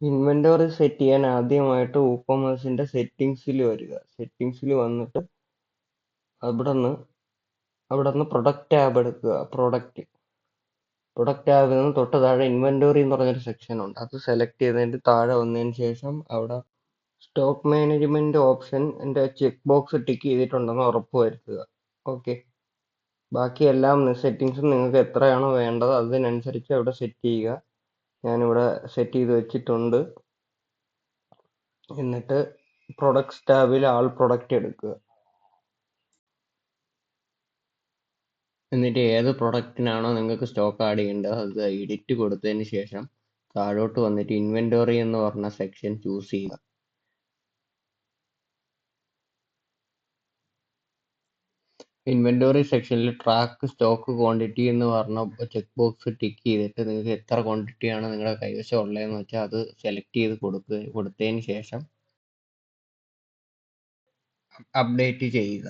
Inventory set ചെയ്യാൻ ആദ്യമായിട്ട് WooCommerceന്റെ സെറ്റിംഗ്സിൽ വരിക. സെറ്റിംഗ്സിൽ വന്നിട്ട് അവിടുന്ന് അവിടുന്ന് പ്രൊഡക്റ്റ് ടാബ് എടുക്കുക. പ്രൊഡക്റ്റ് ടാബിൽ നിന്ന് തൊട്ട് താഴെ ഇൻവെന്ററി എന്ന് പറഞ്ഞൊരു സെക്ഷൻ ഉണ്ട്. അത് സെലക്ട് ചെയ്തതിന് താഴെ വന്നതിന് ശേഷം അവിടെ സ്റ്റോക്ക് മാനേജ്മെന്റ് ഓപ്ഷൻ എൻ്റെ ചെക്ക് ബോക്സ് ടിക്ക് ചെയ്തിട്ടുണ്ടെന്ന് ഉറപ്പ് വരുത്തുക. ഓക്കെ, ബാക്കി എല്ലാം സെറ്റിംഗ്സും നിങ്ങൾക്ക് എത്രയാണോ വേണ്ടത് അതിനനുസരിച്ച് അവിടെ സെറ്റ് ചെയ്യുക. ഞാനിവിടെ സെറ്റ് ചെയ്ത് വെച്ചിട്ടുണ്ട്. എന്നിട്ട് പ്രൊഡക്ട്സ് ടാബിൽ ആൾ പ്രൊഡക്റ്റ് എടുക്കുക. എന്നിട്ട് ഏത് പ്രൊഡക്റ്റിനാണോ നിങ്ങൾക്ക് സ്റ്റോക്ക് ആഡ് ചെയ്യേണ്ടത് അത് എഡിറ്റ് കൊടുത്തതിന് ശേഷം താഴോട്ട് വന്നിട്ട് ഇൻവെന്ററി എന്ന് പറഞ്ഞ സെക്ഷൻ ചൂസ് ചെയ്യുക. ഇൻവെന്ററി സെക്ഷനിൽ ട്രാക്ക് സ്റ്റോക്ക് ക്വാണ്ടിറ്റി എന്ന് പറഞ്ഞ ചെക്ക് ബോക്സ് ടിക്ക് ചെയ്തിട്ട് നിങ്ങൾക്ക് എത്ര ക്വാണ്ടിറ്റിയാണ് നിങ്ങളുടെ കൈവശം ഉള്ളതെന്ന് വെച്ചാൽ അത് സെലക്ട് ചെയ്ത് കൊടുത്തതിന് ശേഷം അപ്ഡേറ്റ് ചെയ്യുക.